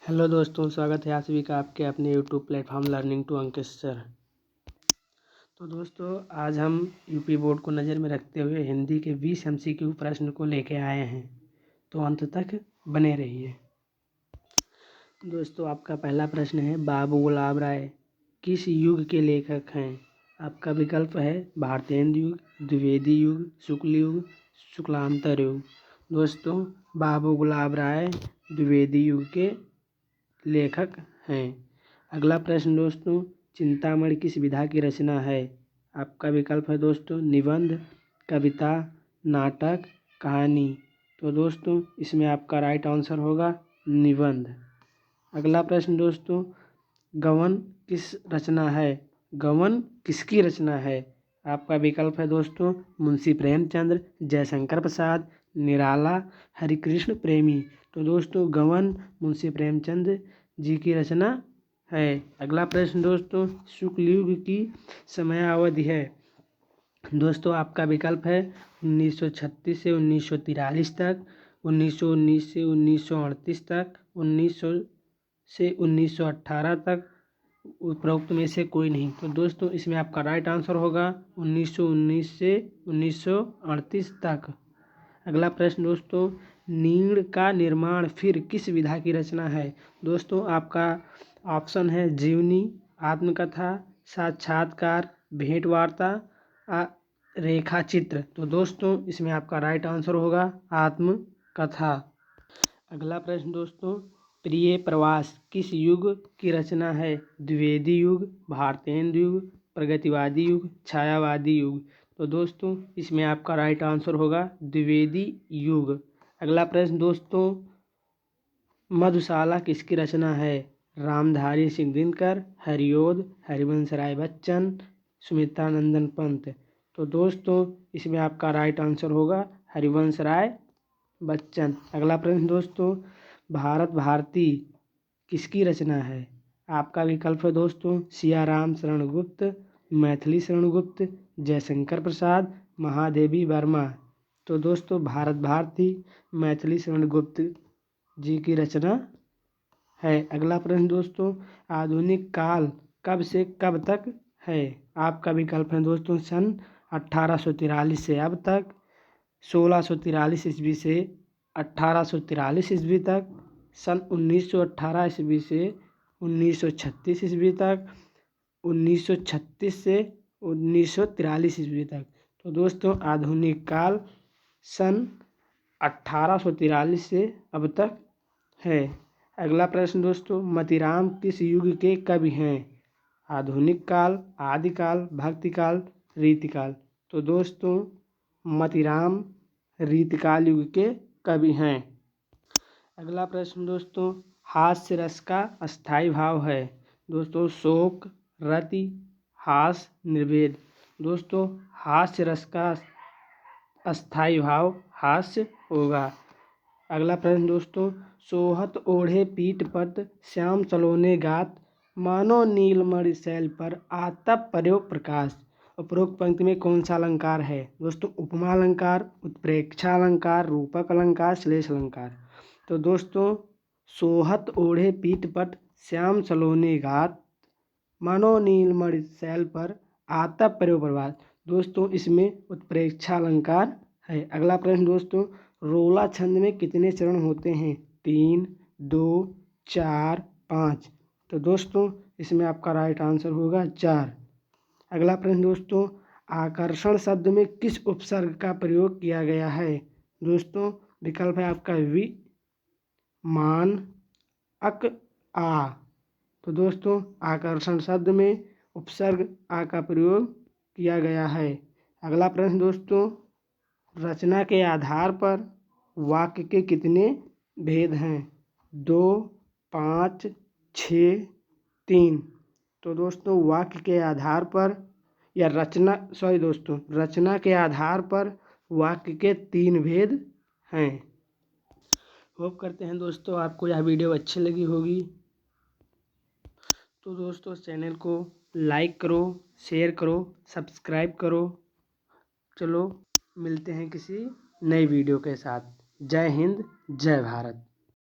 Hello दोस्तों, स्वागत है आप सभी का आपके अपने YouTube platform learning to Ankit sir. तो दोस्तों, आज हम यूपी बोर्ड को नज़र में रखते हुए हिंदी के 20 MCQ प्रश्न को लेके आए हैं, तो अंत तक बने रहिए। दोस्तों, आपका पहला प्रश्न है, बाबू गुलाब राय किस युग के लेखक हैं? आपका विकल्प है भारतेंदु युग, द्विवेदी युग, शुक्ल युग, शुक्लांतर युग। दोस्तों, बाबू गुलाब राय द्विवेदी युग के लेखक हैं। अगला प्रश्न दोस्तों, चिंतामणि किस विधा की रचना है? आपका विकल्प है दोस्तों निबंध, कविता, नाटक, कहानी। तो दोस्तों, इसमें आपका राइट आंसर होगा निबंध। अगला प्रश्न दोस्तों, गबन किस रचना है? गबन किसकी रचना है? आपका विकल्प है दोस्तों मुंशी प्रेमचंद्र, जयशंकर प्रसाद, निराला, हरिकृष्ण प्रेमी। तो दोस्तों, गबन मुंशी प्रेमचंद जी की रचना है। अगला प्रश्न दोस्तों, शुक्ल युग की समयावधि है। दोस्तों, आपका विकल्प है 1936 से 1943 तक, 1919 से 1938 तक, 1900 से 1918 तक, उपरोक्त में से कोई नहीं। तो दोस्तों, इसमें आपका राइट आंसर होगा 1919 से 1938 तक। अगला प्रश्न दोस्तों, नीड़ का निर्माण फिर किस विधा की रचना है? दोस्तों, आपका ऑप्शन है जीवनी, आत्मकथा, साक्षात्कार, भेंटवार्ता, रेखा चित्र। तो दोस्तों, इसमें आपका राइट आंसर होगा आत्मकथा। अगला प्रश्न दोस्तों, प्रिय प्रवास किस युग की रचना है? द्विवेदी युग, भारतेंदु युग, प्रगतिवादी युग, छायावादी युग। तो दोस्तों, इसमें आपका राइट आंसर होगा द्विवेदी युग। अगला प्रश्न दोस्तों, मधुशाला किसकी रचना है? रामधारी सिंह दिनकर, हरिओद, हरिवंश राय बच्चन, सुमित्रा नंदन पंत। तो दोस्तों, इसमें आपका राइट आंसर होगा हरिवंश राय बच्चन। अगला प्रश्न दोस्तों, भारत भारती किसकी रचना है? आपका विकल्प है दोस्तों सियाराम शरण गुप्त, मैथिली शरण गुप्त, जयशंकर प्रसाद, महादेवी वर्मा। तो दोस्तों, भारत भारती मैथिली शरण गुप्त जी की रचना है। अगला प्रश्न दोस्तों, आधुनिक काल कब से कब तक है? आपका विकल्प है दोस्तों सन 1843 से अब तक, 1643 ईस्वी से 1843 ईस्वी तक, सन 1918 ईस्वी से 1936 ईस्वी तक, 1936 से 1943 ईस्वी तक। तो दोस्तों, आधुनिक काल सन 1843 से अब तक है। अगला प्रश्न दोस्तों, मतीराम किस युग के कवि हैं? आधुनिक काल, आदिकाल, भक्तिकाल, रीतिकाल। तो दोस्तों, मतीराम रीतिकाल युग के कवि हैं। अगला प्रश्न दोस्तों, हास्य रस का अस्थाई भाव है? दोस्तों, शोक, रति, हास, निर्वेद। दोस्तों, हास्य रस का अस्थाई भाव हास्य होगा। अगला प्रश्न दोस्तों, सोहत ओढ़े पीठ पट श्याम सलोने गात, मानो नीलमणि शैल पर आतप पर्यो प्रकाश। उपरोक्त पंक्ति में कौन सा अलंकार है? दोस्तों, उपमा अलंकार, उत्प्रेक्षा अलंकार, रूपक अलंकार, श्लेष अलंकार। तो दोस्तों, सोहत ओढ़े पीठ पट श्याम सलोने गात, मानो नीलमणि शैल पर आतप पर्यो प्रकाश। दोस्तों, इसमें उत्प्रेक्षा अलंकार है। अगला प्रश्न दोस्तों, रोला छंद में कितने चरण होते हैं? 3, 2, 4, 5। तो दोस्तों, इसमें आपका राइट आंसर होगा 4। अगला प्रश्न दोस्तों, आकर्षण शब्द में किस उपसर्ग का प्रयोग किया गया है? दोस्तों, विकल्प है आपका वि, मान, अक, आ। तो दोस्तों, आकर्षण शब्द में उपसर्ग आ का प्रयोग किया गया है। अगला प्रश्न दोस्तों, रचना के आधार पर वाक्य के कितने भेद हैं? 2, 5, 6, 3। तो दोस्तों, वाक्य के आधार पर या रचना के आधार पर वाक्य के 3 भेद हैं। होप करते हैं दोस्तों आपको यह वीडियो अच्छी लगी होगी। तो दोस्तों, चैनल को लाइक करो, शेयर करो, सब्सक्राइब करो। चलो मिलते हैं किसी नई वीडियो के साथ। जय हिंद, जय भारत।